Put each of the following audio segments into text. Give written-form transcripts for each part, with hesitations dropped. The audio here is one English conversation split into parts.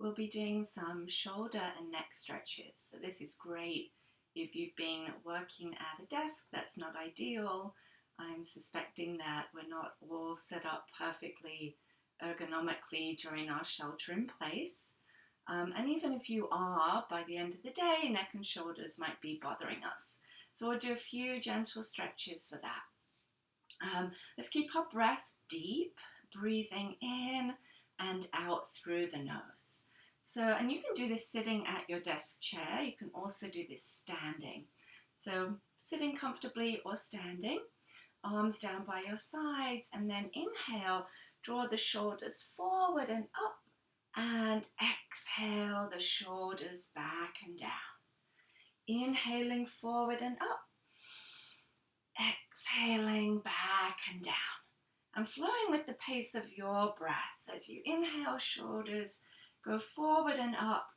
we'll be doing some shoulder and neck stretches. So this is great if you've been working at a desk that's not ideal. I'm suspecting that we're not all set up perfectly ergonomically during our shelter in place. And even if you are, by the end of the day, neck and shoulders might be bothering us. So we'll do a few gentle stretches for that. Let's keep our breath deep, breathing in and out through the nose. So, and you can do this sitting at your desk chair. You can also do this standing. So sitting comfortably or standing, arms down by your sides, and then inhale, draw the shoulders forward and up, and exhale the shoulders back and down. Inhaling forward and up, exhaling back and down. And flowing with the pace of your breath as you inhale, shoulders go forward and up.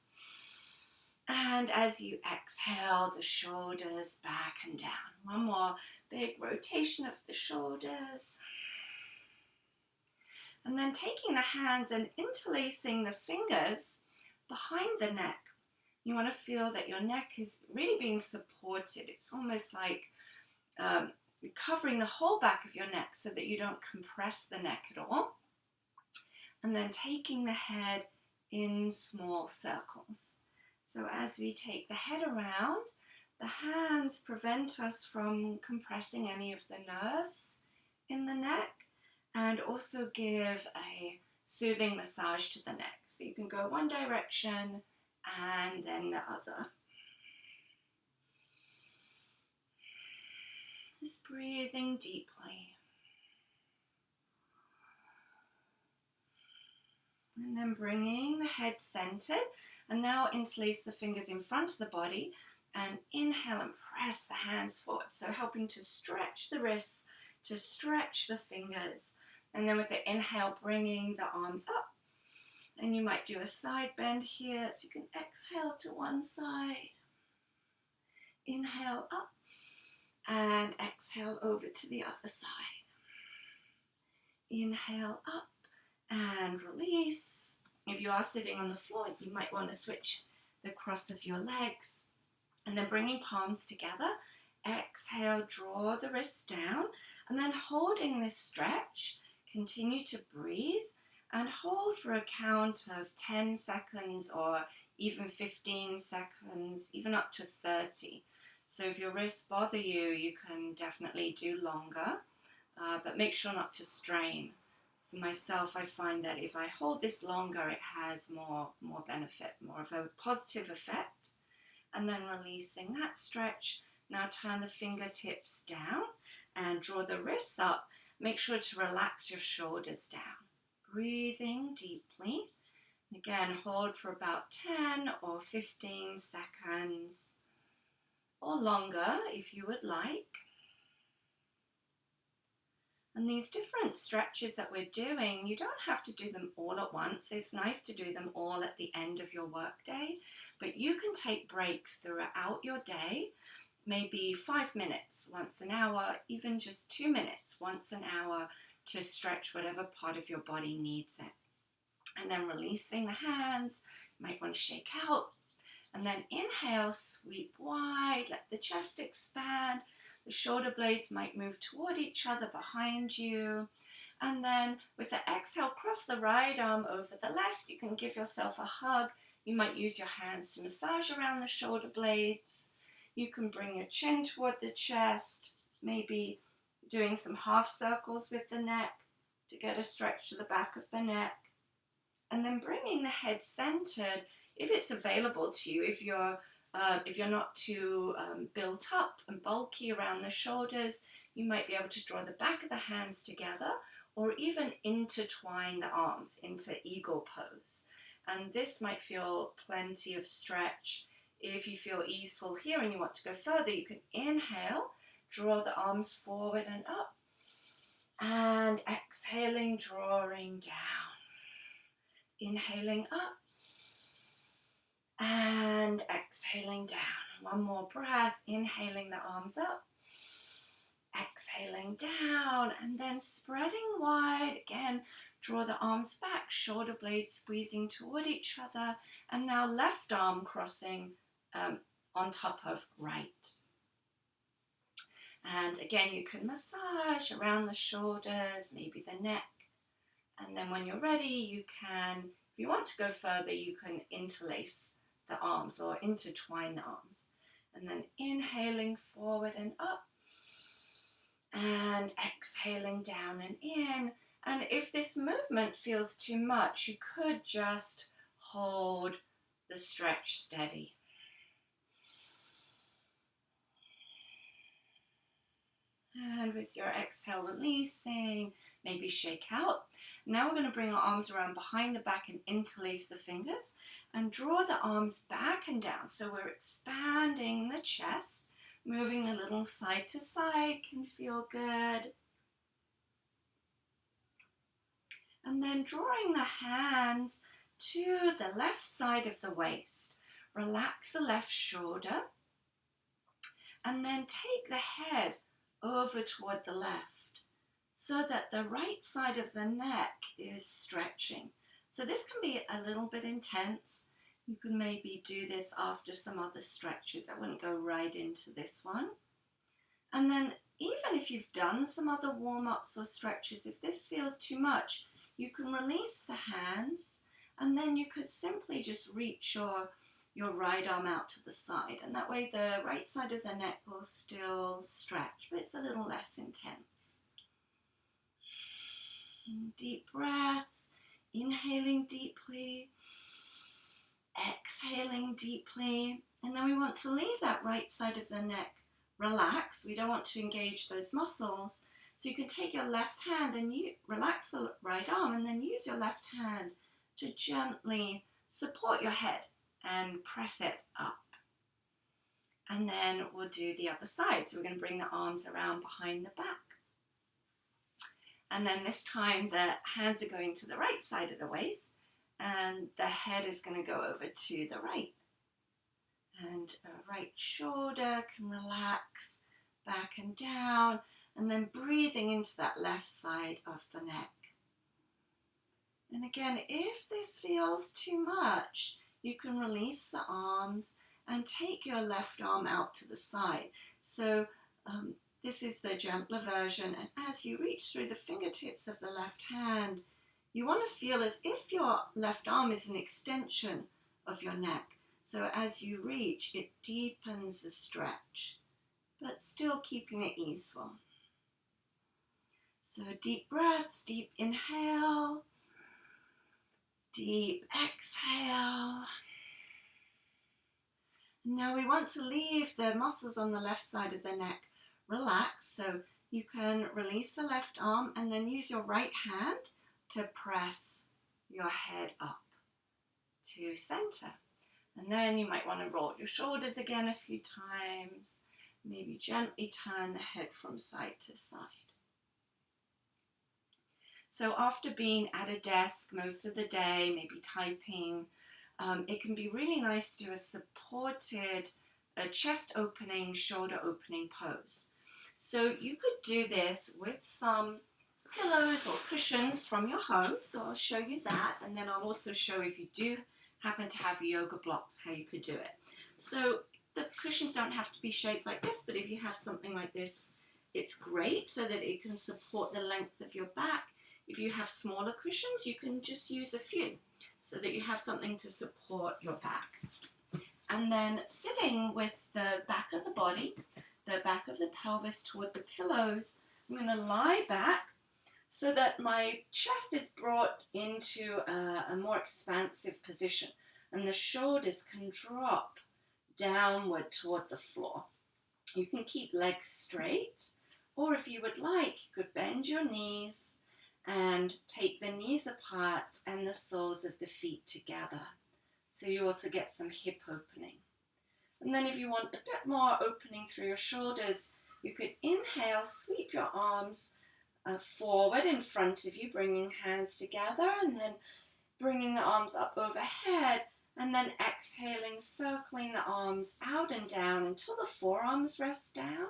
And as you exhale, the shoulders back and down. One more big rotation of the shoulders. And then taking the hands and interlacing the fingers behind the neck. You want to feel that your neck is really being supported. It's almost like covering the whole back of your neck so that you don't compress the neck at all. And then taking the head in small circles. So as we take the head around, the hands prevent us from compressing any of the nerves in the neck and also give a soothing massage to the neck. So you can go one direction and then the other. Just breathing deeply. And then bringing the head centered. And now interlace the fingers in front of the body. And inhale and press the hands forward. So helping to stretch the wrists, to stretch the fingers. And then with the inhale, bringing the arms up. And you might do a side bend here. So you can exhale to one side. Inhale up. And exhale over to the other side. Inhale up and release. If you are sitting on the floor, you might want to switch the cross of your legs. And then bringing palms together. Exhale, draw the wrists down. And then holding this stretch, continue to breathe. And hold for a count of 10 seconds or even 15 seconds, even up to 30. So if your wrists bother you, you can definitely do longer, but make sure not to strain. For myself, I find that if I hold this longer, it has more benefit, more of a positive effect. And then releasing that stretch. Now turn the fingertips down and draw the wrists up. Make sure to relax your shoulders down. Breathing deeply. Again, hold for about 10 or 15 seconds. Or longer if you would like. And these different stretches that we're doing, you don't have to do them all at once. It's nice to do them all at the end of your workday, but you can take breaks throughout your day, maybe 5 minutes once an hour, even just 2 minutes once an hour to stretch whatever part of your body needs it. And then releasing the hands, you might want to shake out. And then inhale, sweep wide, let the chest expand. The shoulder blades might move toward each other behind you. And then with the exhale, cross the right arm over the left. You can give yourself a hug. You might use your hands to massage around the shoulder blades. You can bring your chin toward the chest, maybe doing some half circles with the neck to get a stretch to the back of the neck. And then bringing the head centered, if it's available to you, if you're not too built up and bulky around the shoulders, you might be able to draw the back of the hands together or even intertwine the arms into eagle pose. And this might feel plenty of stretch. If you feel easeful here and you want to go further, you can inhale, draw the arms forward and up, and exhaling, drawing down. Inhaling up. And exhaling down. One more breath, inhaling the arms up, exhaling down, and then spreading wide. Again, draw the arms back, shoulder blades squeezing toward each other, and now left arm crossing on top of right. And again, you can massage around the shoulders, maybe the neck. And then when you're ready, you can, if you want to go further, you can interlace the arms or intertwine the arms. And then inhaling forward and up, and exhaling down and in. And if this movement feels too much, you could just hold the stretch steady. And with your exhale, releasing, maybe shake out. Now we're going to bring our arms around behind the back and interlace the fingers and draw the arms back and down. So we're expanding the chest, moving a little side to side can feel good. And then drawing the hands to the left side of the waist. Relax the left shoulder and then take the head over toward the left so that the right side of the neck is stretching. So this can be a little bit intense. You can maybe do this after some other stretches. I wouldn't go right into this one. And then even if you've done some other warm-ups or stretches, if this feels too much, you can release the hands and then you could simply just reach your right arm out to the side, and that way the right side of the neck will still stretch, but it's a little less intense. And deep breaths, inhaling deeply, exhaling deeply, and then we want to leave that right side of the neck relaxed. We don't want to engage those muscles, so you can take your left hand and you relax the right arm and then use your left hand to gently support your head and press it up. And then we'll do the other side. So we're going to bring the arms around behind the back. And then this time the hands are going to the right side of the waist and the head is going to go over to the right. And right shoulder can relax back and down, and then breathing into that left side of the neck. And again, if this feels too much, you can release the arms and take your left arm out to the side. So this is the gentler version, and as you reach through the fingertips of the left hand, you want to feel as if your left arm is an extension of your neck. So as you reach, it deepens the stretch, but still keeping it easeful. So deep breaths, deep inhale, deep exhale. Now we want to leave the muscles on the left side of the neck relaxed, so you can release the left arm and then use your right hand to press your head up to center. And then you might want to roll your shoulders again a few times, maybe gently turn the head from side to side. So after being at a desk most of the day, maybe typing, it can be really nice to do a supported chest opening, shoulder opening pose. So you could do this with some pillows or cushions from your home. So I'll show you that, and then I'll also show, if you do happen to have yoga blocks, how you could do it. So the cushions don't have to be shaped like this, but if you have something like this, it's great so that it can support the length of your back. If you have smaller cushions, you can just use a few so that you have something to support your back. And then sitting with the back of the body, the back of the pelvis toward the pillows, I'm going to lie back so that my chest is brought into a more expansive position and the shoulders can drop downward toward the floor. You can keep legs straight, or if you would like, you could bend your knees and take the knees apart and the soles of the feet together. So you also get some hip opening. And then if you want a bit more opening through your shoulders, you could inhale, sweep your arms forward in front of you, bringing hands together, and then bringing the arms up overhead, and then exhaling, circling the arms out and down until the forearms rest down.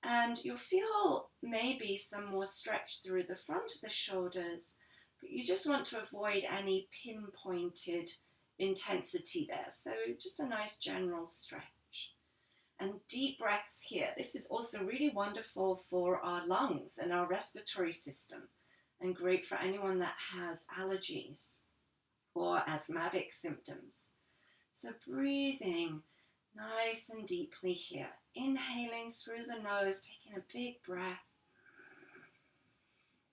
And you'll feel maybe some more stretch through the front of the shoulders, but you just want to avoid any pinpointed intensity there. So just a nice general stretch. And deep breaths here. This is also really wonderful for our lungs and our respiratory system, and great for anyone that has allergies or asthmatic symptoms. So breathing nice and deeply here. Inhaling through the nose, taking a big breath.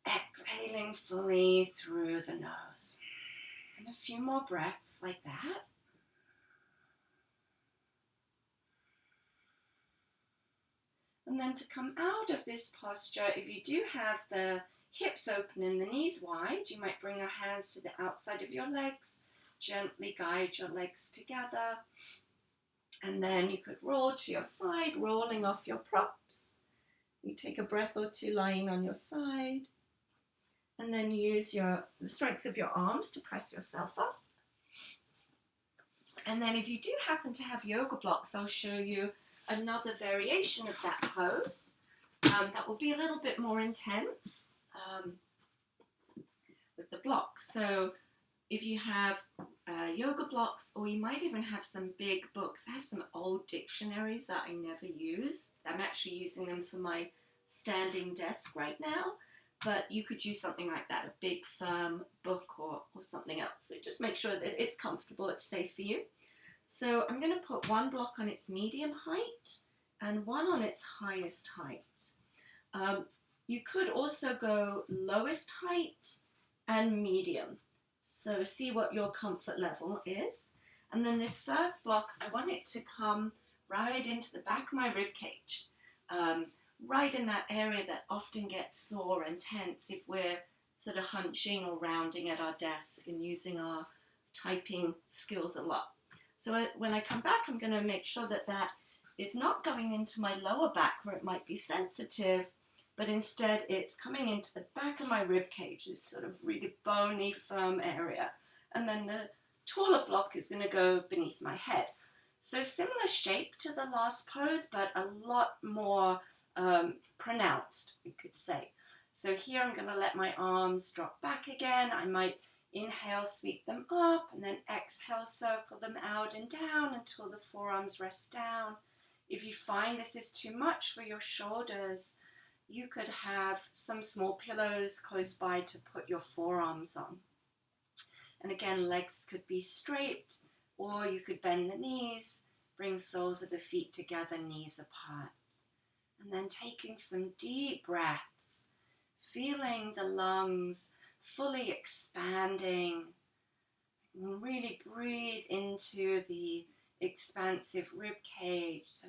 Exhaling fully through the nose. And a few more breaths like that. And then to come out of this posture, if you do have the hips open and the knees wide, you might bring your hands to the outside of your legs, gently guide your legs together. And then you could roll to your side, rolling off your props. You take a breath or two lying on your side. And then use the strength of your arms to press yourself up. And then if you do happen to have yoga blocks, I'll show you another variation of that pose. That will be a little bit more intense with the blocks. So if you have yoga blocks, or you might even have some big books. I have some old dictionaries that I never use. I'm actually using them for my standing desk right now, but you could use something like that, a big firm book or something else. But just make sure that it's comfortable, it's safe for you. So I'm going to put one block on its medium height and one on its highest height. You could also go lowest height and medium. So see what your comfort level is. And then this first block, I want it to come right into the back of my rib cage, right in that area that often gets sore and tense if we're sort of hunching or rounding at our desk and using our typing skills a lot. So when I come back, I'm going to make sure that that is not going into my lower back where it might be sensitive, but instead it's coming into the back of my rib cage, this sort of really bony, firm area. And then the taller block is going to go beneath my head. So similar shape to the last pose, but a lot more pronounced, you could say. So here I'm going to let my arms drop back again. I might inhale, sweep them up, and then exhale, circle them out and down until the forearms rest down. If you find this is too much for your shoulders, you could have some small pillows close by to put your forearms on. And again, legs could be straight, or you could bend the knees, bring soles of the feet together, knees apart. And then taking some deep breaths, feeling the lungs fully expanding. And really breathe into the expansive rib cage. So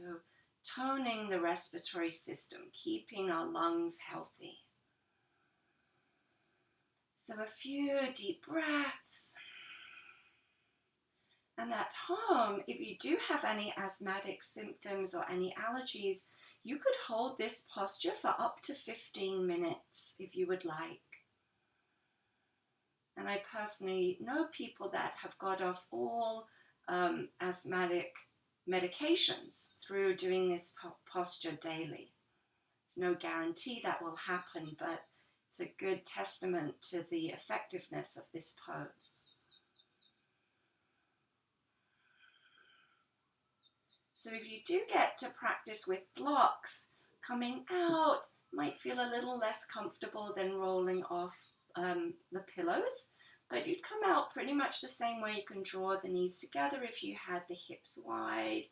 toning the respiratory system, keeping our lungs healthy. So a few deep breaths. And at home, if you do have any asthmatic symptoms or any allergies, you could hold this posture for up to 15 minutes if you would like. And I personally know people that have got off all asthmatic medications through doing this posture daily. There's no guarantee that will happen, but it's a good testament to the effectiveness of this pose. So if you do get to practice with blocks, coming out might feel a little less comfortable than rolling off the pillows, but you'd come out pretty much the same way. You can draw the knees together if you had the hips wide,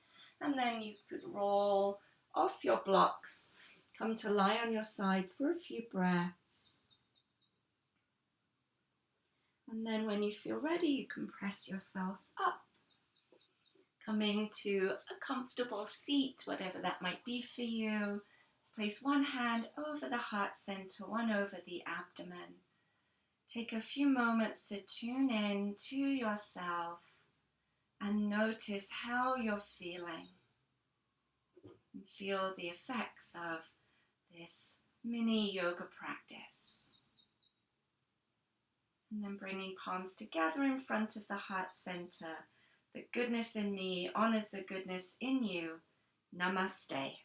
and then you could roll off your blocks, come to lie on your side for a few breaths. And then when you feel ready, you can press yourself up, coming to a comfortable seat, whatever that might be for you. Let's place one hand over the heart center, one over the abdomen. Take a few moments to tune in to yourself and notice how you're feeling. And feel the effects of this mini yoga practice. And then bringing palms together in front of the heart center. The goodness in me honors the goodness in you. Namaste.